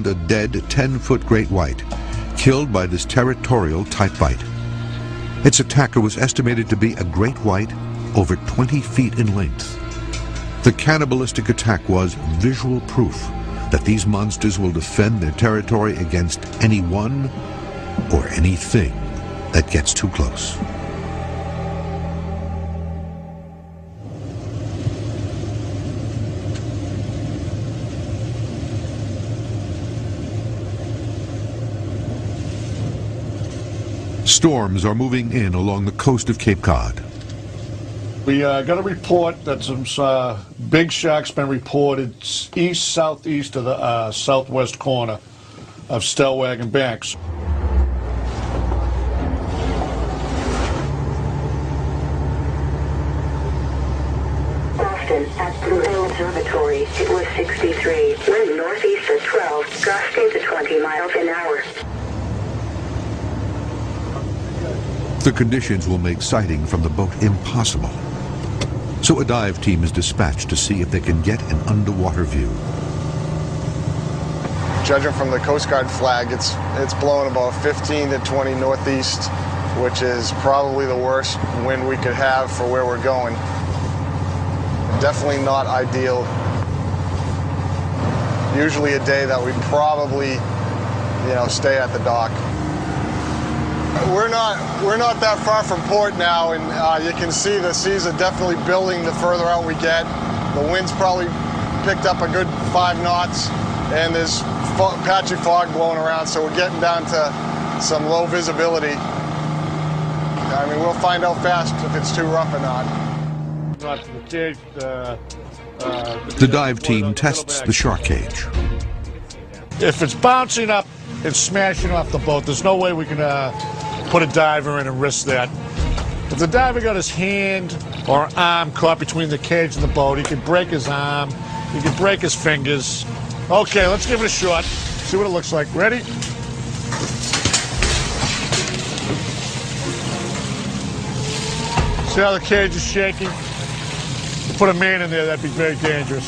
A dead 10-foot great white, killed by this territorial tight bite. Its attacker was estimated to be a great white over 20 feet in length. The cannibalistic attack was visual proof that these monsters will defend their territory against anyone or anything that gets too close. Storms are moving in along the coast of Cape Cod. We got a report that some big sharks been reported east-southeast of the southwest corner of Stellwagen Banks. Boston, at Blue Hill Observatory, it was 63. Wind northeast at 12, gusting to 20 miles an hour. The conditions will make sighting from the boat impossible. So a dive team is dispatched to see if they can get an underwater view. Judging from the Coast Guard flag, it's blowing about 15 to 20 northeast, which is probably the worst wind we could have for where we're going. Definitely not ideal. Usually a day that we'd probably, stay at the dock. We're not that far from port now, and you can see the seas are definitely building the further out we get. The wind's probably picked up a good 5 knots, and there's patchy fog blowing around, so we're getting down to some low visibility. I mean, we'll find out fast if it's too rough or not. The dive team tests the shark cage. If it's bouncing up and smashing off the boat, there's no way we can put a diver in and risk that. If the diver got his hand or arm caught between the cage and the boat, he could break his arm, he could break his fingers. Okay, let's give it a shot, see what it looks like. Ready? See how the cage is shaking? Put a man in there, that'd be very dangerous.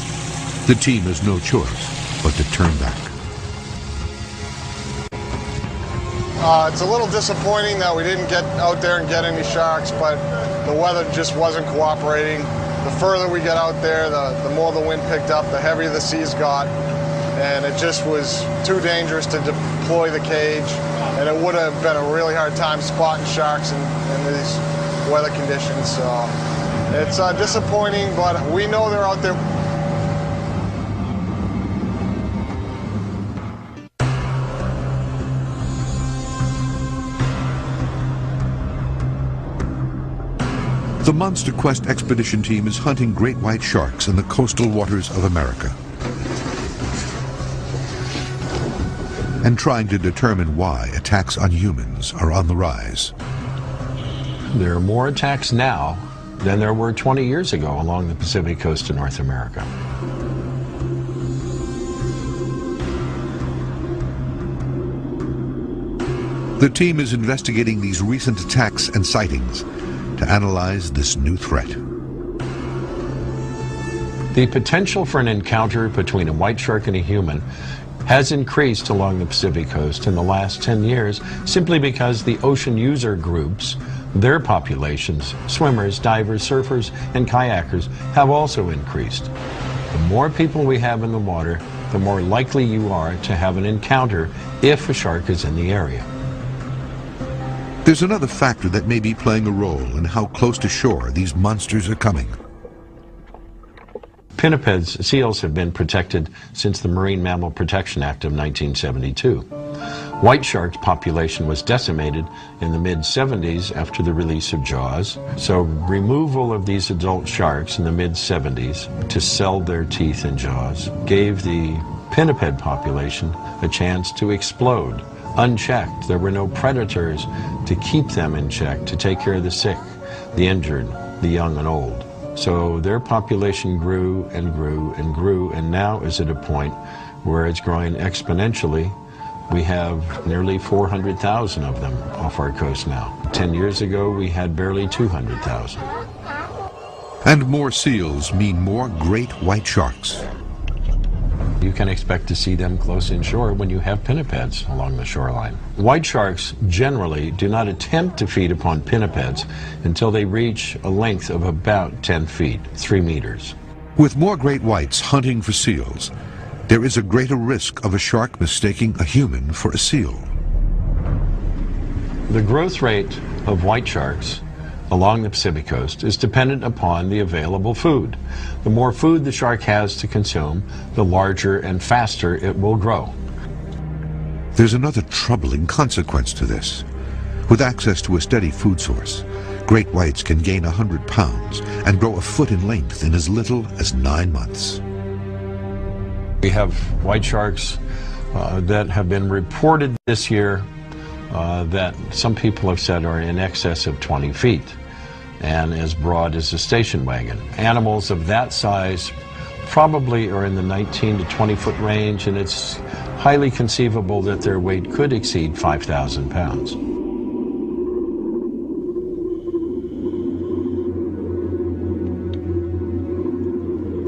The team has no choice but to turn back. It's a little disappointing that we didn't get out there and get any sharks, but the weather just wasn't cooperating. The further we get out there, the more the wind picked up, the heavier the seas got, and it just was too dangerous to deploy the cage, and it would have been a really hard time spotting sharks in these weather conditions. So it's disappointing, but we know they're out there. The Monster Quest expedition team is hunting great white sharks in the coastal waters of America and trying to determine why attacks on humans are on the rise. There are more attacks now than there were 20 years ago along the Pacific coast of North America. The team is investigating these recent attacks and sightings to analyze this new threat. The potential for an encounter between a white shark and a human has increased along the Pacific coast in the last 10 years simply because the ocean user groups, their populations, swimmers, divers, surfers, and kayakers, have also increased. The more people we have in the water, the more likely you are to have an encounter if a shark is in the area. There's another factor that may be playing a role in how close to shore these monsters are coming. Pinnipeds, seals, have been protected since the Marine Mammal Protection Act of 1972. White shark population was decimated in the mid-70s after the release of Jaws. So removal of these adult sharks in the mid-70s to sell their teeth in Jaws gave the pinniped population a chance to explode. Unchecked. There were no predators to keep them in check, to take care of the sick, the injured, the young and old. So their population grew and grew and grew, and now is at a point where it's growing exponentially. We have nearly 400,000 of them off our coast now. 10 years ago, we had barely 200,000. And more seals mean more great white sharks. You can expect to see them close inshore when you have pinnipeds along the shoreline. White sharks generally do not attempt to feed upon pinnipeds until they reach a length of about 10 feet, 3 meters. With more great whites hunting for seals, there is a greater risk of a shark mistaking a human for a seal. The growth rate of white sharks along the Pacific coast is dependent upon the available food. The more food the shark has to consume, the larger and faster it will grow. There's another troubling consequence to this. With access to a steady food source, great whites can gain 100 pounds and grow a foot in length in as little as 9 months. We have white sharks that have been reported this year that some people have said are in excess of 20 feet and as broad as a station wagon. Animals of that size probably are in the 19 to 20 foot range, and it's highly conceivable that their weight could exceed 5,000 pounds.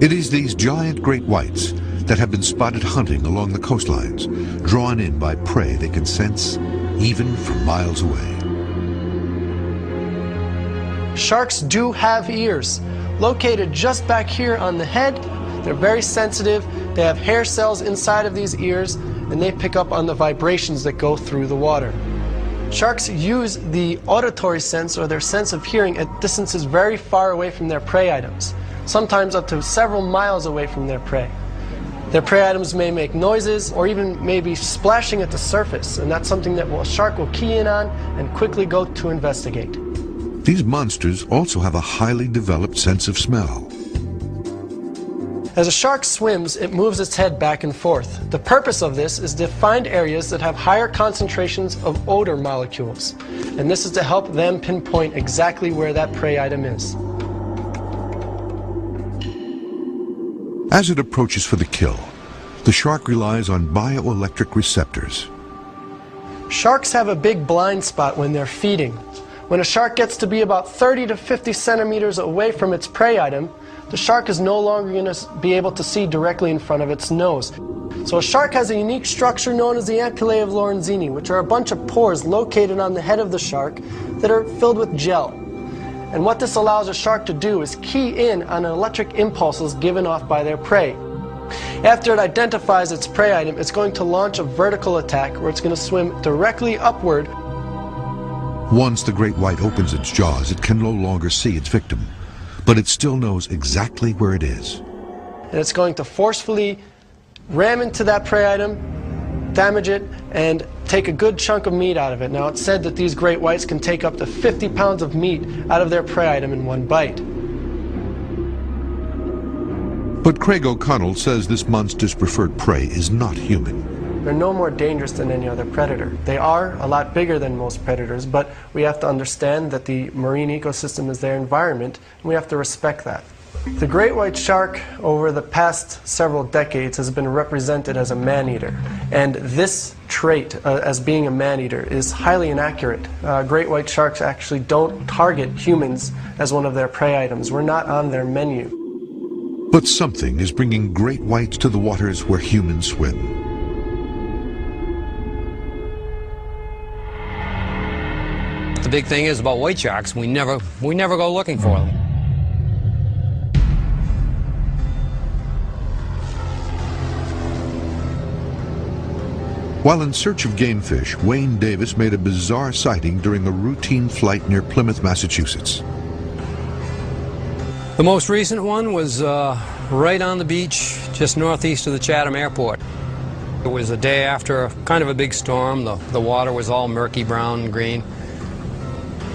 It is these giant great whites that have been spotted hunting along the coastlines, drawn in by prey they can sense even from miles away. Sharks do have ears, located just back here on the head. They're very sensitive. They have hair cells inside of these ears, and they pick up on the vibrations that go through the water. Sharks use the auditory sense, or their sense of hearing, at distances very far away from their prey items, sometimes up to several miles away from their prey. Their prey items may make noises or even maybe splashing at the surface, and that's something that a shark will key in on and quickly go to investigate. These monsters also have a highly developed sense of smell. As a shark swims, it moves its head back and forth. The purpose of this is to find areas that have higher concentrations of odor molecules, and this is to help them pinpoint exactly where that prey item is. As it approaches for the kill, the shark relies on bioelectric receptors. Sharks have a big blind spot when they're feeding. When a shark gets to be about 30 to 50 centimeters away from its prey item, the shark is no longer going to be able to see directly in front of its nose. So a shark has a unique structure known as the ampullae of Lorenzini, which are a bunch of pores located on the head of the shark that are filled with gel. And what this allows a shark to do is key in on electric impulses given off by their prey. After it identifies its prey item, it's going to launch a vertical attack where it's going to swim directly upward. Once the great white opens its jaws, it can no longer see its victim, but it still knows exactly where it is. And it's going to forcefully ram into that prey item, damage it, and take a good chunk of meat out of it. Now, it's said that these great whites can take up to 50 pounds of meat out of their prey item in one bite. But Craig O'Connell says this monster's preferred prey is not human. They're no more dangerous than any other predator. They are a lot bigger than most predators, but we have to understand that the marine ecosystem is their environment, and we have to respect that. The great white shark over the past several decades has been represented as a man-eater, and this trait as being a man-eater is highly inaccurate. Great white sharks actually don't target humans as one of their prey items. We're not on their menu. But something is bringing great whites to the waters where humans swim. The big thing is about white sharks, we never go looking for them. While in search of game fish, Wayne Davis made a bizarre sighting during a routine flight near Plymouth, Massachusetts. The most recent one was right on the beach, just northeast of the Chatham Airport. It was a day after kind of a big storm. The water was all murky brown and green.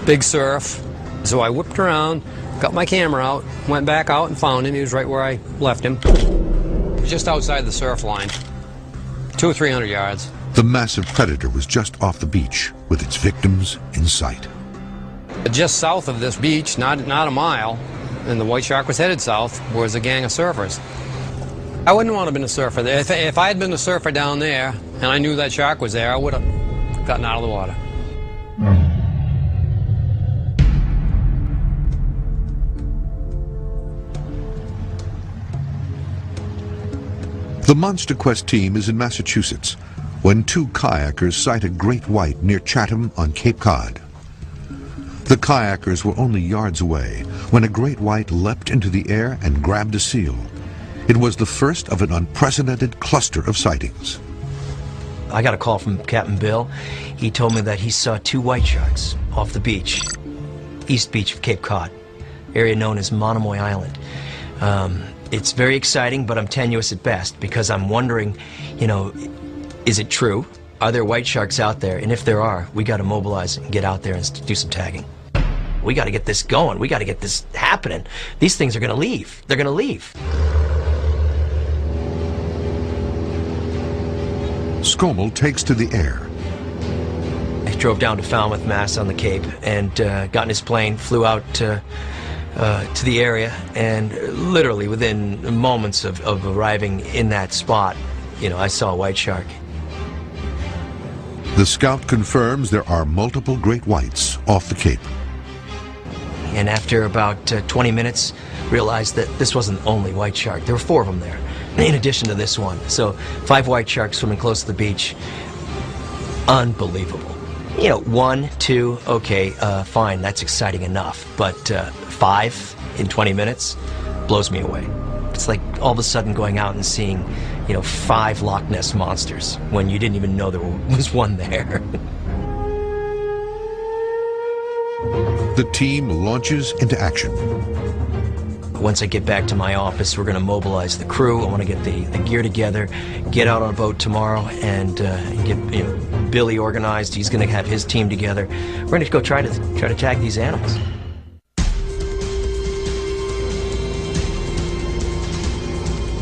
Big surf. So I whipped around, got my camera out, went back out and found him. He was right where I left him. Just outside the surf line, 200 or 300 yards. The massive predator was just off the beach with its victims in sight. Just south of this beach, not a mile, and the white shark was headed south, was a gang of surfers. I wouldn't want to have been a surfer there. If I had been a surfer down there and I knew that shark was there, I would have gotten out of the water. The Monster Quest team is in Massachusetts when two kayakers sight a great white near Chatham on Cape Cod. The kayakers were only yards away when a great white leapt into the air and grabbed a seal. It was the first of an unprecedented cluster of sightings. I got a call from Captain Bill. He told me that he saw two white sharks off the beach, east beach of Cape Cod, area known as Monomoy Island. It's very exciting, but I'm tenuous at best because I'm wondering, is it true? Are there white sharks out there? And if there are, we got to mobilize and get out there and do some tagging. We got to get this going. We got to get this happening. These things are going to leave. They're going to leave. Scommel takes to the air. I drove down to Falmouth, Mass on the Cape and got in his plane, flew out to the area, and literally within moments of arriving in that spot, I saw a white shark. The scout confirms there are multiple great whites off the Cape. And after about 20 minutes, realized that this wasn't the only white shark. There were 4 of them there, in addition to this one. So 5 white sharks swimming close to the beach. Unbelievable. 1, 2, okay, fine, that's exciting enough. But 5 in 20 minutes blows me away. It's like all of a sudden going out and seeing, 5 Loch Ness monsters when you didn't even know there was one there. The team launches into action. Once I get back to my office, we're going to mobilize the crew. I want to get the gear together, get out on a boat tomorrow, and get Billy organized. He's going to have his team together. We're going to go try to tag these animals.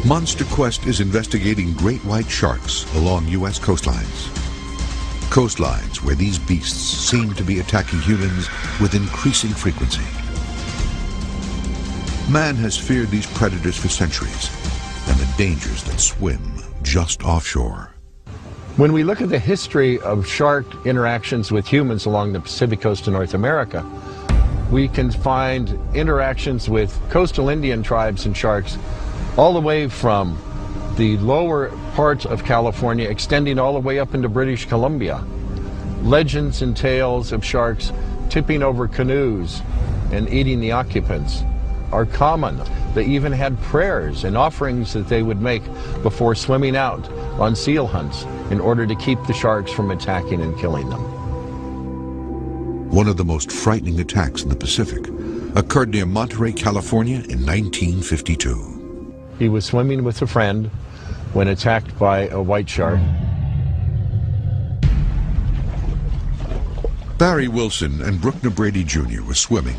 Monster Quest is investigating great white sharks along U.S. coastlines. Coastlines where these beasts seem to be attacking humans with increasing frequency. Man has feared these predators for centuries and the dangers that swim just offshore. When we look at the history of shark interactions with humans along the Pacific coast of North America, we can find interactions with coastal Indian tribes and sharks all the way from the lower parts of California, extending all the way up into British Columbia. Legends and tales of sharks tipping over canoes and eating the occupants are common. They even had prayers and offerings that they would make before swimming out on seal hunts in order to keep the sharks from attacking and killing them. One of the most frightening attacks in the Pacific occurred near Monterey, California in 1952. He was swimming with a friend when attacked by a white shark. Barry Wilson and Brookner Brady Jr. were swimming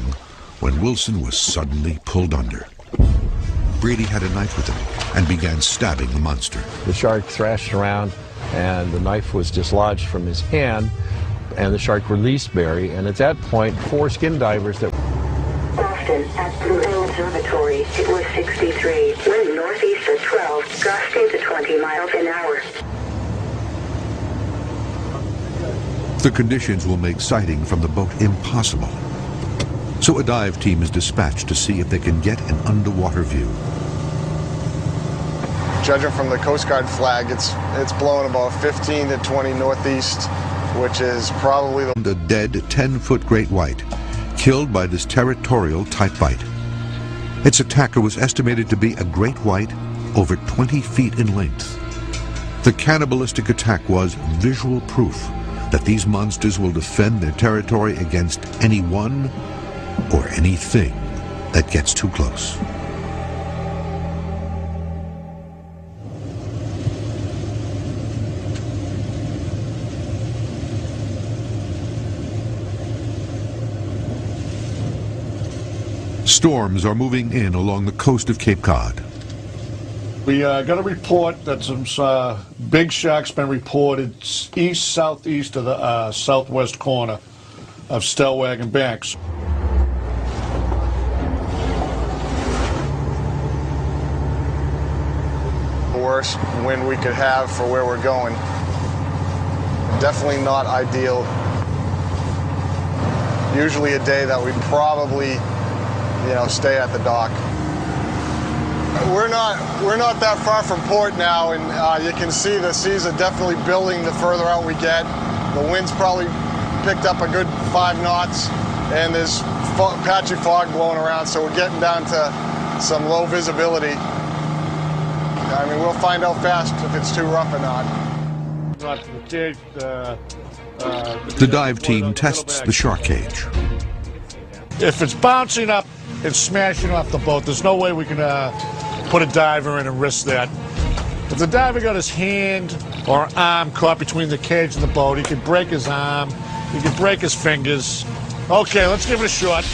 when Wilson was suddenly pulled under. Brady had a knife with him and began stabbing the monster. The shark thrashed around and the knife was dislodged from his hand, and the shark released Barry, and at that point 4 skin divers that Boston at Blue Hill Observatory, it was 63. Wind northeast at 12, gusting to 20 miles an hour. The conditions will make sighting from the boat impossible. So a dive team is dispatched to see if they can get an underwater view. Judging from the Coast Guard flag, it's blowing about 15 to 20 northeast, which is probably a dead 10-foot great white, killed by this territorial type bite. Its attacker was estimated to be a great white over 20 feet in length. The cannibalistic attack was visual proof that these monsters will defend their territory against anyone or anything that gets too close. Storms are moving in along the coast of Cape Cod. We got a report that some big sharks been reported east-southeast of the southwest corner of Stellwagen Banks. the worst wind we could have for where we're going. Definitely not ideal. Usually a day that we'd probably, stay at the dock. We're not that far from port now, and you can see the seas are definitely building the further out we get. The wind's probably picked up a good 5 knots, and there's patchy fog blowing around, so we're getting down to some low visibility. I mean, we'll find out fast if it's too rough or not. The dive team tests the shark cage. If it's bouncing up and smashing off the boat, there's no way we can put a diver in and risk that. If the diver got his hand or arm caught between the cage and the boat, he could break his arm, he could break his fingers. Okay, let's give it a shot.